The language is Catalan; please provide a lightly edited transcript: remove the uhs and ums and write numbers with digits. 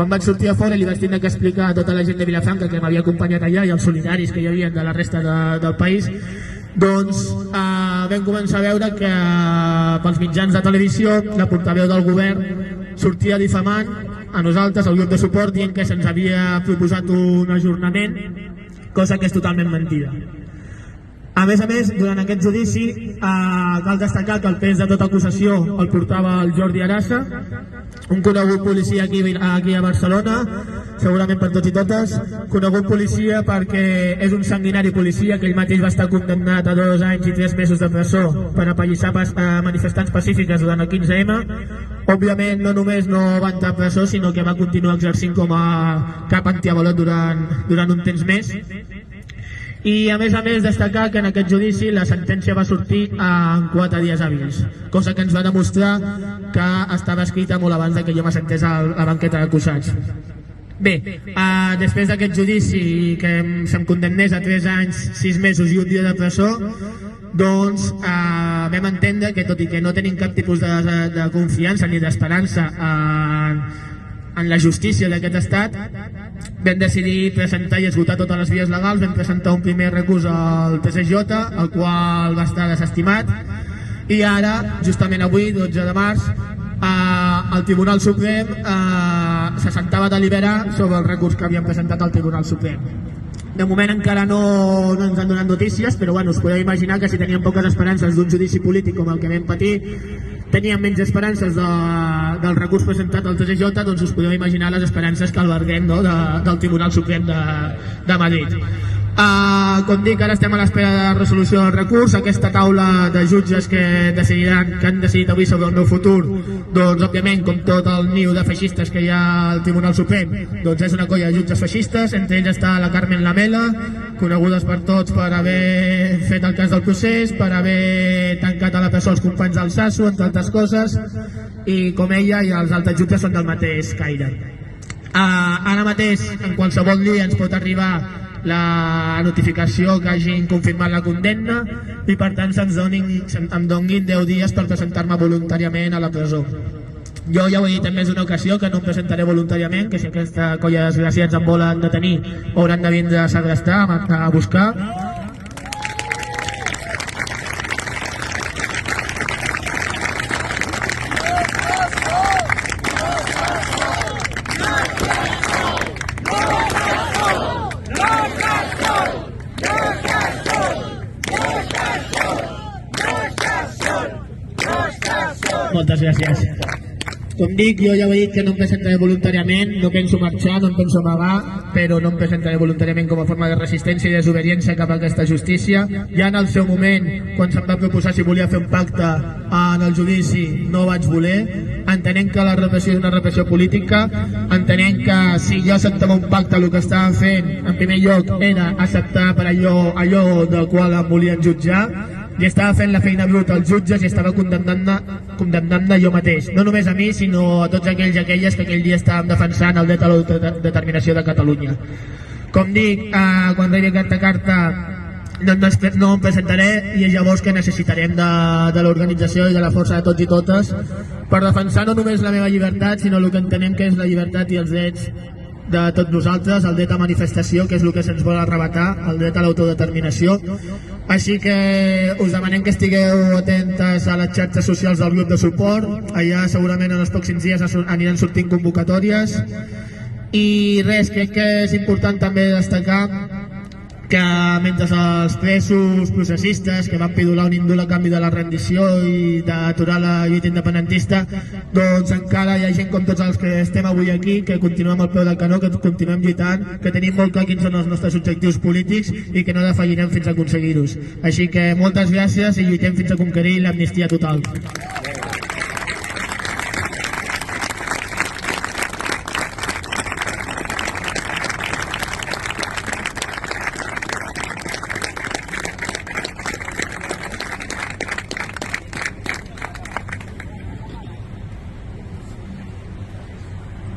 Quan vaig sortir a fora li vaig tenir que explicar a tota la gent de Vilafranca que m'havia acompanyat allà i els solidaris que hi havia de la resta del país, doncs vam començar a veure que pels mitjans de televisió la portaveu del govern sortia difamant a nosaltres, al grup de suport, dient que se'ns havia proposat un ajornament, cosa que és totalment mentida. A més, durant aquest judici cal destacar que el pes de tota acusació el portava el Jordi Arassa, un conegut policia aquí a Barcelona, segurament per tots i totes, conegut policia perquè és un sanguinari policia que ell mateix va estar condemnat a 2 anys i 3 mesos de presó per apallissar manifestants pacífiques durant el 15M. Òbviament no només no va entrar a presó, sinó que va continuar exercint com a cap antiavalot durant un temps més. I a més destacar que en aquest judici la sentència va sortir en 4 dies hàbils, cosa que ens va demostrar que estava escrita molt abans que jo m'assentés a la banqueta d'acusats. Bé, després d'aquest judici que se'm condemnés a 3 anys, 6 mesos i 1 dia de presó, doncs vam entendre que, tot i que no tenim cap tipus de confiança ni d'esperança en la justícia d'aquest estat, vam decidir presentar i esgotar totes les vies legals. Vam presentar un primer recurs al TSJ, el qual va estar desestimat, i ara, justament avui, 12 de març, el Tribunal Suprem s'assentava a deliberar sobre el recurs que havíem presentat al Tribunal Suprem. De moment encara no ens han donat notícies, però bueno, us podeu imaginar que si teníem poques esperances d'un judici polític com el que vam patir, teníem menys esperances del recurs presentat al TSJ, doncs us podeu imaginar les esperances que alberguem del Tribunal Suprem de Madrid. Com dic, ara estem a l'espera de la resolució del recurs. Aquesta taula de jutges que han decidit avui sobre el meu futur, doncs òbviament, com tot el niu de feixistes que hi ha al Tribunal Suprem, doncs és una colla de jutges feixistes. Entre ells està la Carmen Lamela, conegudes per tots per haver fet el cas del procés, per haver tancat a la presó els companys del Sasso, entre altres coses, i com ella i els altres jutges són del mateix caire. Ara mateix, en qualsevol dia ens pot arribar la notificació que hagin confirmat la condemna i per tant em donguin 10 dies per presentar-me voluntàriament a la presó. Jo ja ho he dit en més d'una ocasió que no em presentaré voluntàriament, que si aquesta colla de desgraciats em volen detenir hauran de vindre a segrestar, a buscar. Moltes gràcies. Com dic, jo ja ho he dit que no em presentaré voluntàriament, no penso marxar, no em penso amagar, però no em presentaré voluntàriament com a forma de resistència i desobediència cap a aquesta justícia. Ja en el seu moment, quan se'm va proposar si volia fer un pacte en el judici, no vaig voler. Entenent que la repressió és una repressió política, entenent que si jo acceptava un pacte, el que estava fent, en primer lloc, era acceptar per allò del qual em volien jutjar, i estava fent la feina bruta als jutges i estava condemnant-me jo mateix, no només a mi sinó a tots aquells i aquelles que aquell dia estàvem defensant el dret a l'autodeterminació de Catalunya. Com dic, quan rebi aquesta carta no em presentaré i és llavors que necessitarem de l'organització i de la força de tots i totes per defensar no només la meva llibertat sinó el que entenem que és la llibertat i els drets de tots nosaltres, el dret a manifestació, que és el que se'ns vol arrebatar, el dret a l'autodeterminació. Així que us demanem que estigueu atentes a les xarxes socials del grup de suport. Allà segurament en els pròxims dies aniran sortint convocatòries. I res, crec que és important també destacar que mentre els presos processistes que van pidolar un indult a canvi de la rendició i d'aturar la lluita independentista, doncs encara hi ha gent com tots els que estem avui aquí que continuem al peu del canó, que continuem lluitant, que tenim molt clar quins són els nostres objectius polítics i que no defallirem fins a aconseguir-los. Així que moltes gràcies i lluitem fins a conquerir l'amnistia total.